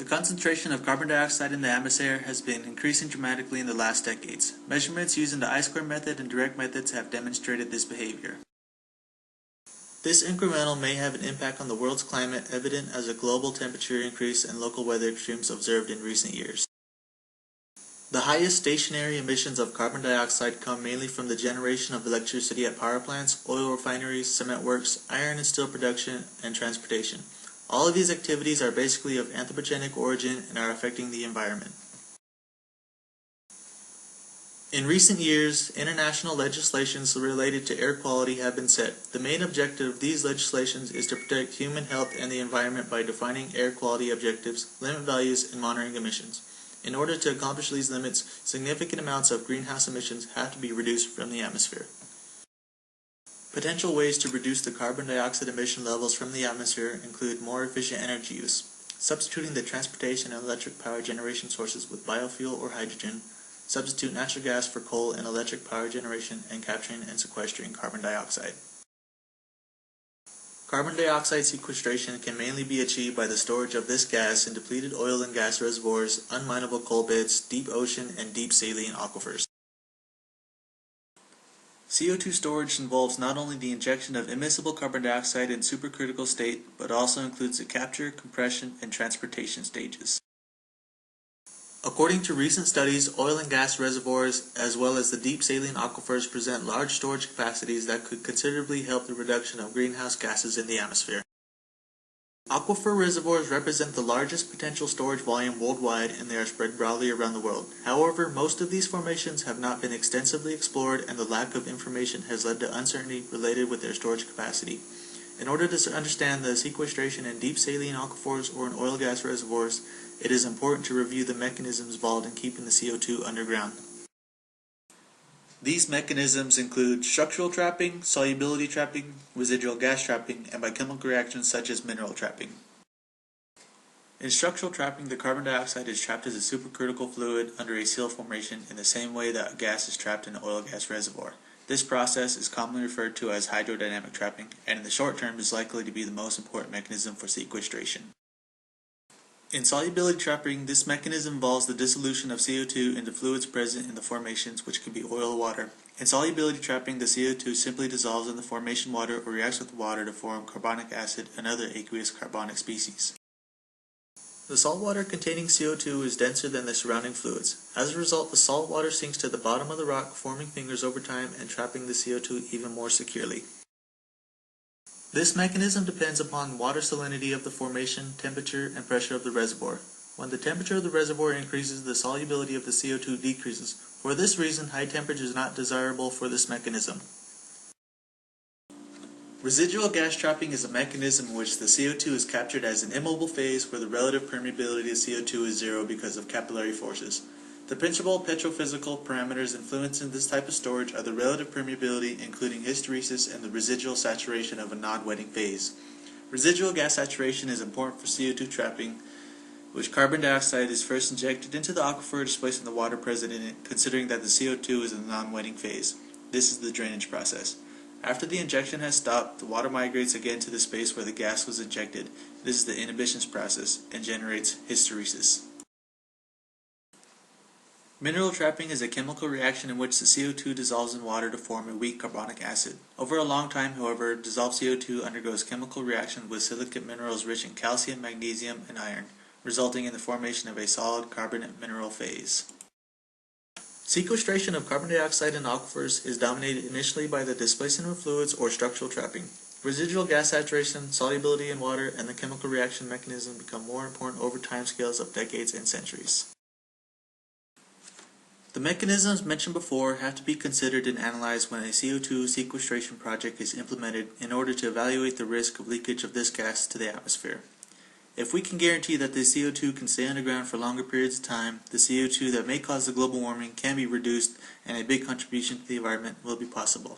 concentration of carbon dioxide in the atmosphere has been increasing dramatically in the last decades. Measurements using the I-square method and direct methods have demonstrated this behavior. This incremental may have an impact on the world's climate, evident as a global temperature increase and local weather extremes observed in recent years. The highest stationary emissions of carbon dioxide come mainly from the generation of electricity at power plants, oil refineries, cement works, iron and steel production, and transportation. All of these activities are basically of anthropogenic origin and are affecting the environment. In recent years, international legislations related to air quality have been set. The main objective of these legislations is to protect human health and the environment by defining air quality objectives, limit values, and monitoring emissions. In order to accomplish these limits, significant amounts of greenhouse emissions have to be reduced from the atmosphere. Potential ways to reduce the carbon dioxide emission levels from the atmosphere include more efficient energy use, substituting the transportation and electric power generation sources with biofuel or hydrogen, substitute natural gas for coal and electric power generation, and capturing and sequestering carbon dioxide. Carbon dioxide sequestration can mainly be achieved by the storage of this gas in depleted oil and gas reservoirs, unminable coal beds, deep ocean, and deep saline aquifers. CO2 storage involves not only the injection of immiscible carbon dioxide in supercritical state, but also includes the capture, compression, and transportation stages. According to recent studies, oil and gas reservoirs, as well as the deep saline aquifers, present large storage capacities that could considerably help the reduction of greenhouse gases in the atmosphere. Aquifer reservoirs represent the largest potential storage volume worldwide, and they are spread broadly around the world. However, most of these formations have not been extensively explored, and the lack of information has led to uncertainty related with their storage capacity. In order to understand the sequestration in deep saline aquifers or in oil and gas reservoirs, it is important to review the mechanisms involved in keeping the CO2 underground. These mechanisms include structural trapping, solubility trapping, residual gas trapping, and biochemical reactions such as mineral trapping. In structural trapping, the carbon dioxide is trapped as a supercritical fluid under a seal formation in the same way that gas is trapped in an oil and gas reservoir. This process is commonly referred to as hydrodynamic trapping, and in the short term is likely to be the most important mechanism for sequestration. In solubility trapping, this mechanism involves the dissolution of CO2 into fluids present in the formations, which can be oil or water. In solubility trapping, the CO2 simply dissolves in the formation water or reacts with water to form carbonic acid and other aqueous carbonic species. The salt water containing CO2 is denser than the surrounding fluids. As a result, the salt water sinks to the bottom of the rock, forming fingers over time and trapping the CO2 even more securely. This mechanism depends upon water salinity of the formation, temperature, and pressure of the reservoir. When the temperature of the reservoir increases, the solubility of the CO2 decreases. For this reason, high temperature is not desirable for this mechanism. Residual gas trapping is a mechanism in which the CO2 is captured as an immobile phase where the relative permeability of CO2 is zero because of capillary forces. The principal petrophysical parameters influencing this type of storage are the relative permeability, including hysteresis, and the residual saturation of a non-wetting phase. Residual gas saturation is important for CO2 trapping, which carbon dioxide is first injected into the aquifer, displacing the water present in it, considering that the CO2 is in the non-wetting phase. This is the drainage process. After the injection has stopped, the water migrates again to the space where the gas was injected. This is the inhibition process and generates hysteresis. Mineral trapping is a chemical reaction in which the CO2 dissolves in water to form a weak carbonic acid. Over a long time, however, dissolved CO2 undergoes chemical reaction with silicate minerals rich in calcium, magnesium, and iron, resulting in the formation of a solid carbonate mineral phase. Sequestration of carbon dioxide in aquifers is dominated initially by the displacement of fluids or structural trapping. Residual gas saturation, solubility in water, and the chemical reaction mechanism become more important over timescales of decades and centuries. The mechanisms mentioned before have to be considered and analyzed when a CO2 sequestration project is implemented in order to evaluate the risk of leakage of this gas to the atmosphere. If we can guarantee that the CO2 can stay underground for longer periods of time, the CO2 that may cause the global warming can be reduced and a big contribution to the environment will be possible.